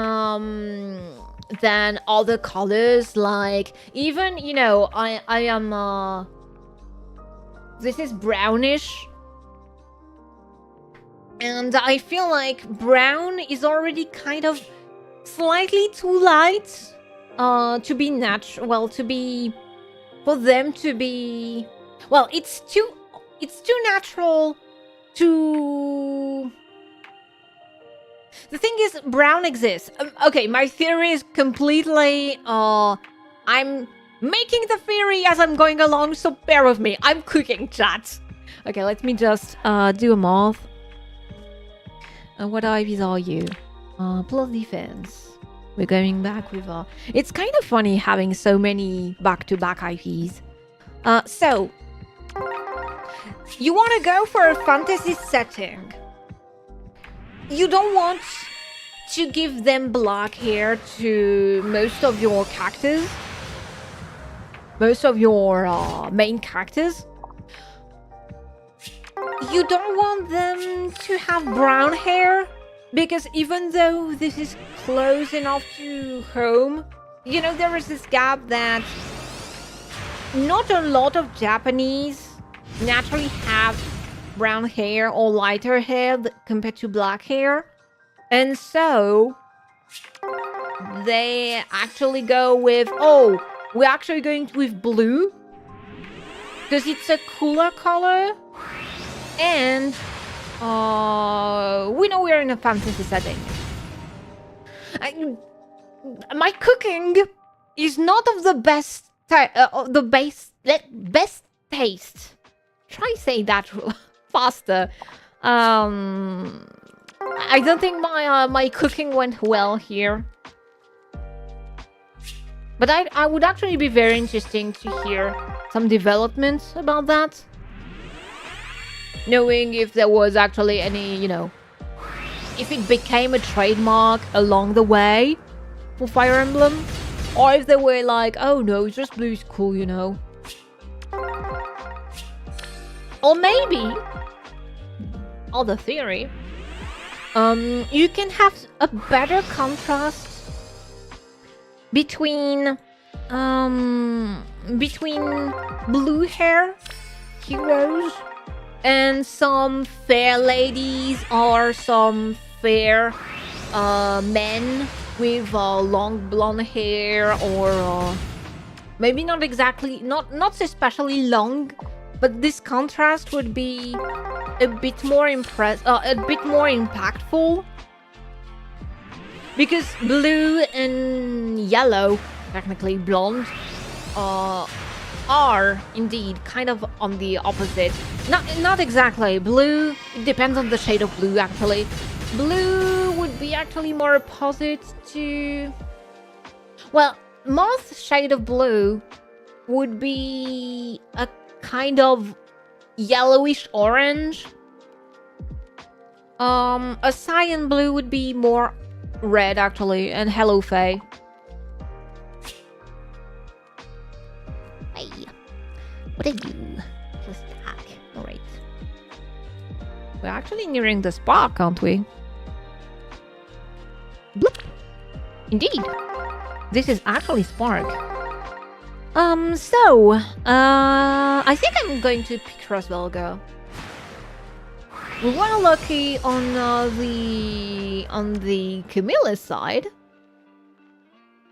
other colors. Like even, you know, I am this is brownish, and I feel like brown is already kind of slightly too light to be natural. Well, for them to be, well, it's too natural to... The thing is, brown exists. Okay, my theory is completely... I'm making the theory as I'm going along, so bear with me. I'm cooking, chat. Okay, let me just do a math. What IVs are you? Plus defense. We're going back with... It's kind of funny having so many back-to-back IVs. So... You want to go for a fantasy setting. You don't want to give them black hair to most of your characters. Most of your main characters. You don't want them to have brown hair. Because even though this is close enough to home, you know, there is this gap that not a lot of Japanese naturally have brown hair or lighter hair compared to black hair. And so they actually go with, oh, we're actually going with blue because it's a cooler color, and We know we're in a fantasy setting. My cooking is not of the best, best taste. Try say that faster. I don't think my cooking went well here. But I would actually be very interesting to hear some developments about that. Knowing if there was actually any, if it became a trademark along the way for Fire Emblem. Or if they were like, oh no, just blue is cool, Or maybe, other theory, you can have a better contrast between blue hair heroes and some fair ladies or some fair men with long blonde hair, or maybe not exactly, not especially long, but this contrast would be a bit more impactful. Because blue and yellow, technically blonde, are indeed kind of on the opposite. Not exactly. Blue, it depends on the shade of blue actually. Blue would be actually more opposite to... Well, most shade of blue would be a kind of yellowish orange. A cyan blue would be more red actually, and hello Faye. Hey, what are you? Just back. Alright. We're actually nearing the spark, aren't we? Bloop. Indeed. This is actually spark. I think I'm going to pick Rosvelga. We were lucky on the Camilla side.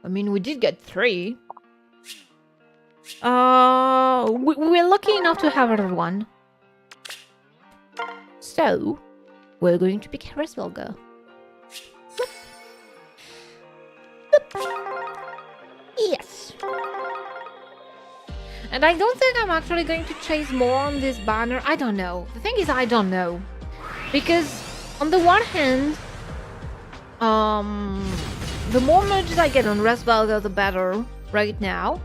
I mean, we did get 3. We're lucky enough to have another one. So, we're going to pick Rosvelga. Yes. And I don't think I'm actually going to chase more on this banner. I don't know. The thing is, I don't know. Because, on the one hand, the more merges I get on Rosvelga, the better right now.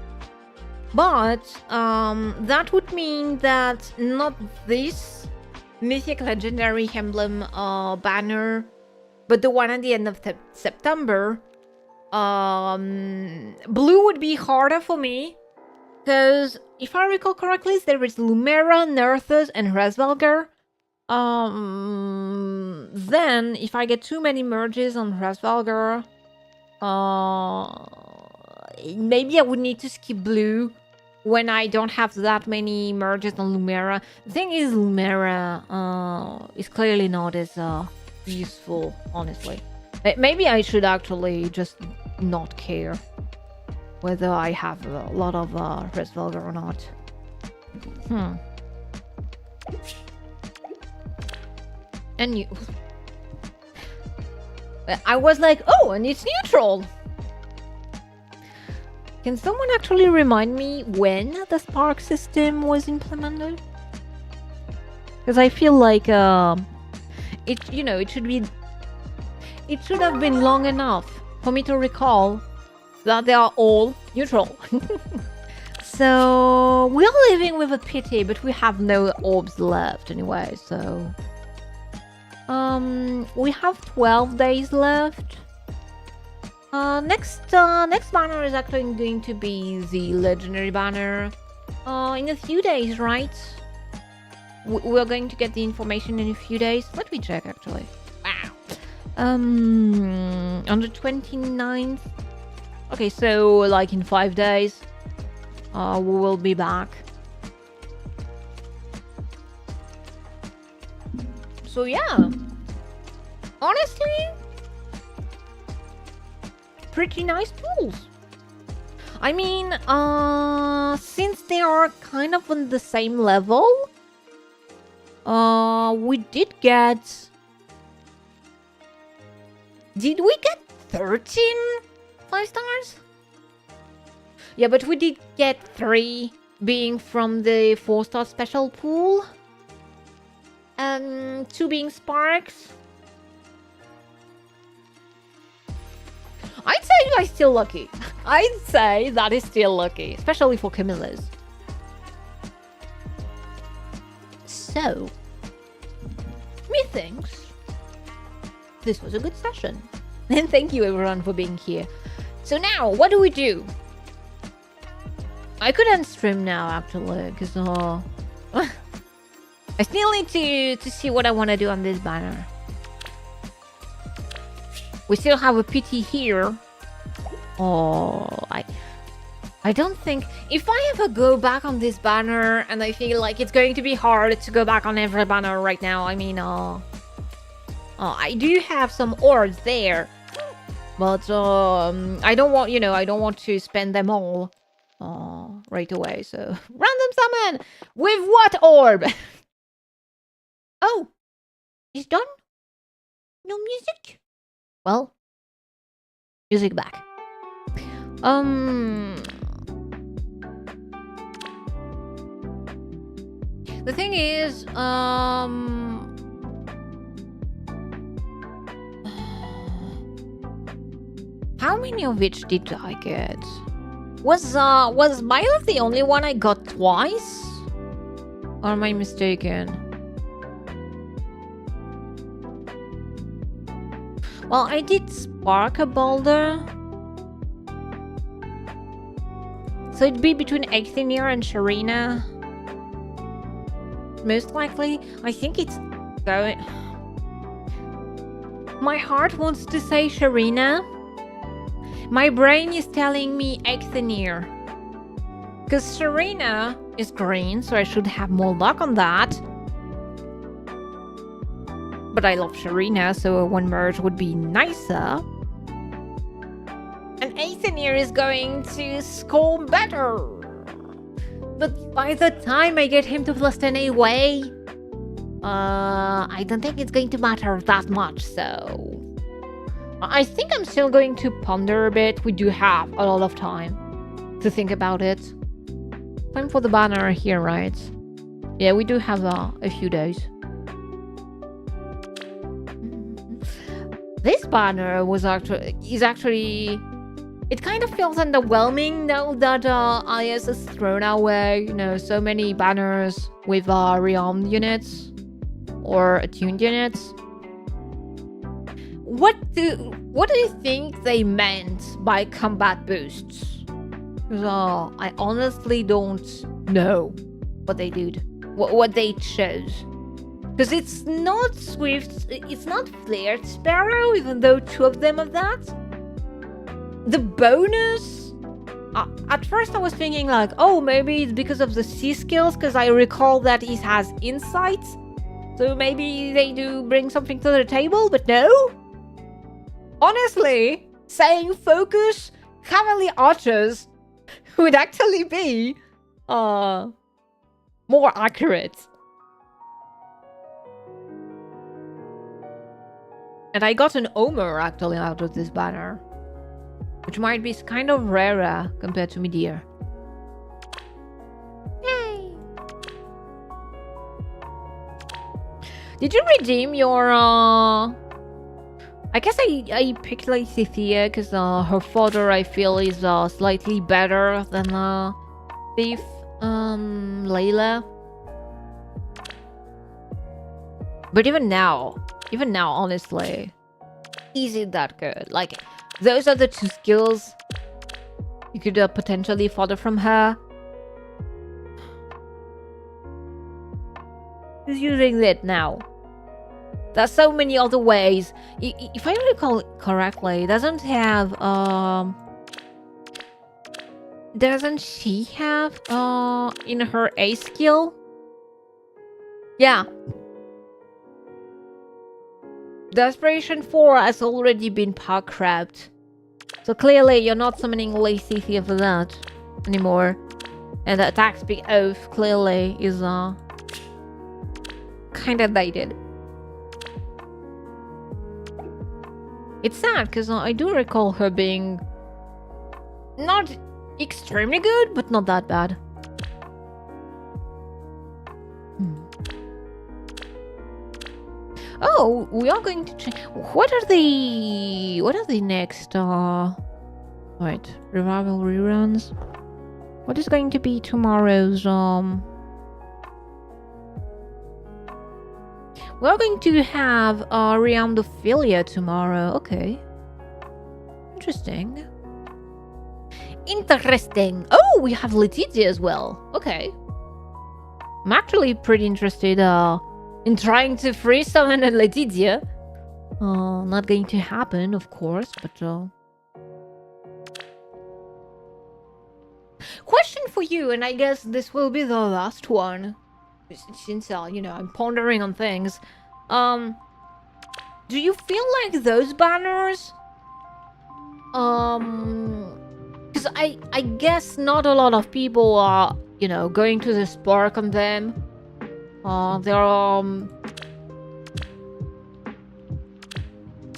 But, that would mean that not this Mythic Legendary Emblem banner, but the one at the end of September, blue would be harder for me. Because, if I recall correctly, there is Lumera, Nerthus, and Rosvelga. Then, if I get too many merges on Rosvelga, maybe I would need to skip blue when I don't have that many merges on Lumera. The thing is, Lumera is clearly not as useful, honestly. Maybe I should actually just not care whether I have a lot of Rosvelga or not. And you... I was like, oh, and it's neutral! Can someone actually remind me when the Spark system was implemented? Because I feel like it should have been long enough for me to recall that they are all neutral. So we're living with a pity, but we have no orbs left anyway, so we have 12 days left. Next banner is actually going to be the legendary banner in a few days, right? We're going to get the information in a few days. Let me check actually. Wow. On the 29th. Okay, so like in 5 days, we will be back. So yeah, honestly, pretty nice tools. I mean, since they are kind of on the same level, We did get... Did we get 13 5 stars? Yeah, but we did get 3 being from the 4-star special pool. And 2 being sparks. I'd say that's still lucky. I'd say that is still lucky, especially for Camilla's. So, methinks this was a good session. And thank you everyone for being here. So now, what do we do? I could end stream now actually, because I still need to see what I want to do on this banner. We still have a PT here. Oh, I don't think... If I ever go back on this banner, and I feel like it's going to be hard to go back on every banner right now, I mean, I do have some orbs there. But, I don't want, you know, I don't want to spend them all right away, so... Random summon! With what orb? Oh, it's done? No music? Well, music back. The thing is, how many of which did I get? Was Violet the only one I got twice? Or am I mistaken? Well, I did spark a boulder. So it'd be between Exthinir and Sharina. Most likely. I think it's going... My heart wants to say Sharina. My brain is telling me Exthinir. Because Sharina is green, so I should have more luck on that. But I love Sharina, so one merge would be nicer. And Exthinir is going to score better. But by the time I get him to +10 anyway, I don't think it's going to matter that much, so... I think I'm still going to ponder a bit. We do have a lot of time to think about it. Time for the banner here, right? Yeah, we do have a few days. This banner is actually... It kind of feels underwhelming now that IS is thrown away. You know, so many banners with rearmed units or attuned units. What do you think they meant by combat boosts? Because I honestly don't know what they did, what they chose. Because it's not Swift, it's not Flared Sparrow, even though 2 of them have that. The bonus... at first I was thinking like, oh, maybe it's because of the C skills, because I recall that he has insights. So maybe they do bring something to the table, but no. Honestly, saying focus Cavalry Archers would actually be more accurate. And I got an Omer actually out of this banner, which might be kind of rarer compared to Midir. Yay! Did you redeem your I guess I picked like Cynthia because her father I feel is slightly better than Thief Layla. But even now honestly, is it that good? Like, those are the 2 skills you could potentially fodder from her. Who's using it now? There's so many other ways. If I recall correctly, doesn't have doesn't she have in her A skill? Yeah. Desperation 4 has already been power crabbed. So clearly you're not summoning Lacy for that anymore. And the attack speed oath clearly is kind of dated. It's sad because I do recall her being not extremely good, but not that bad. Oh, we are going to change. What are the next wait, revival reruns? What is going to be tomorrow's we're going to have Reamdophilia tomorrow. Okay. Interesting. Interesting. Oh, we have Letizia as well. Okay. I'm actually pretty interested in trying to free summon a Letizia. Not going to happen, of course, but question for you, and I guess this will be the last one. Since you know, I'm pondering on things. Do you feel like those banners? Because I guess not a lot of people are, you know, going to the spark on them. They're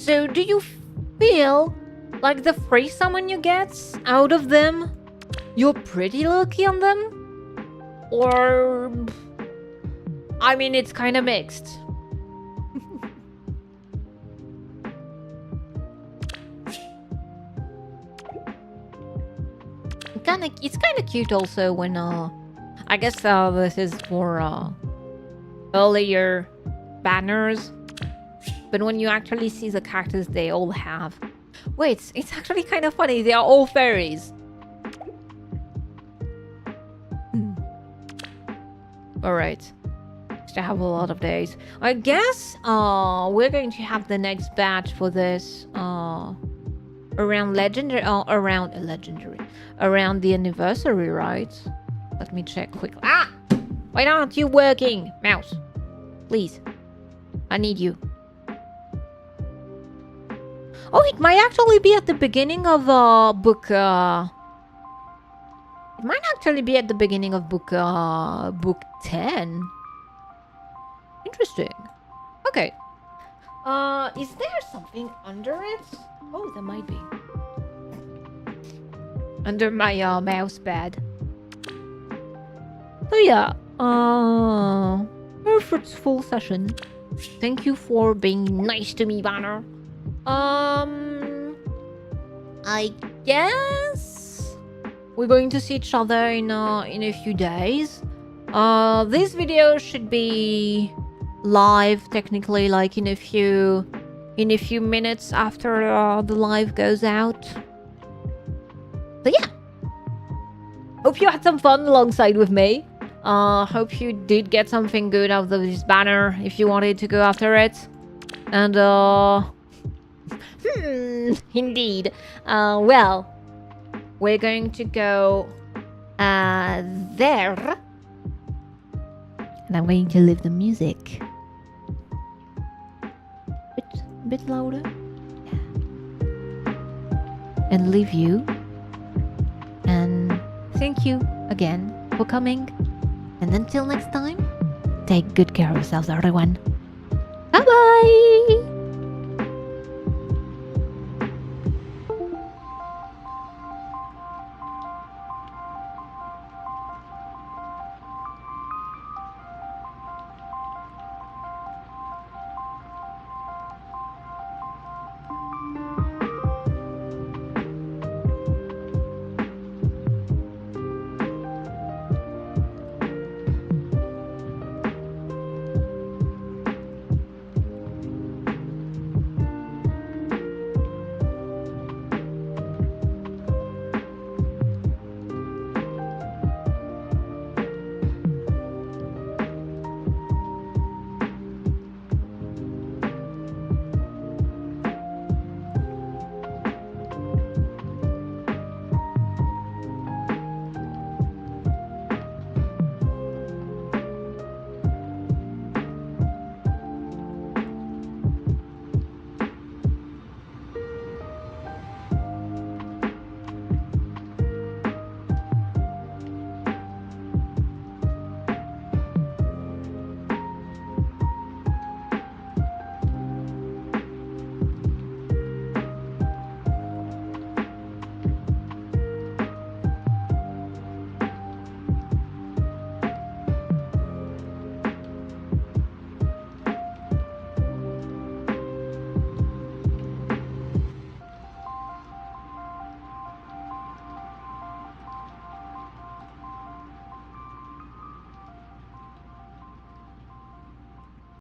So do you feel like the free summon you get out of them, you're pretty lucky on them? Or I mean, it's kind of mixed. It's kind of cute also when I guess this is for earlier banners, but when you actually see the characters they all have. Wait, it's actually kind of funny. They are all fairies. All right. To have a lot of days. I guess we're going to have the next batch for this around around the anniversary, right? Let me check quickly. Why aren't you working, mouse? Please, I need you. Oh, it might actually be at the beginning of book. It might actually be at the beginning of book 10. Interesting. Okay. Is there something under it? Oh, there might be. Under my mouse pad. So yeah. Very fruitful session. Thank you for being nice to me, Banner. I guess we're going to see each other in a few days. This video should be live technically, like in a few minutes after the live goes out. So yeah, hope you had some fun alongside with me. Hope you did get something good out of this banner if you wanted to go after it. And indeed, well, we're going to go there, and I'm going to leave the music a bit louder, and leave you. And thank you again for coming. And until next time, take good care of yourselves, everyone. Bye bye.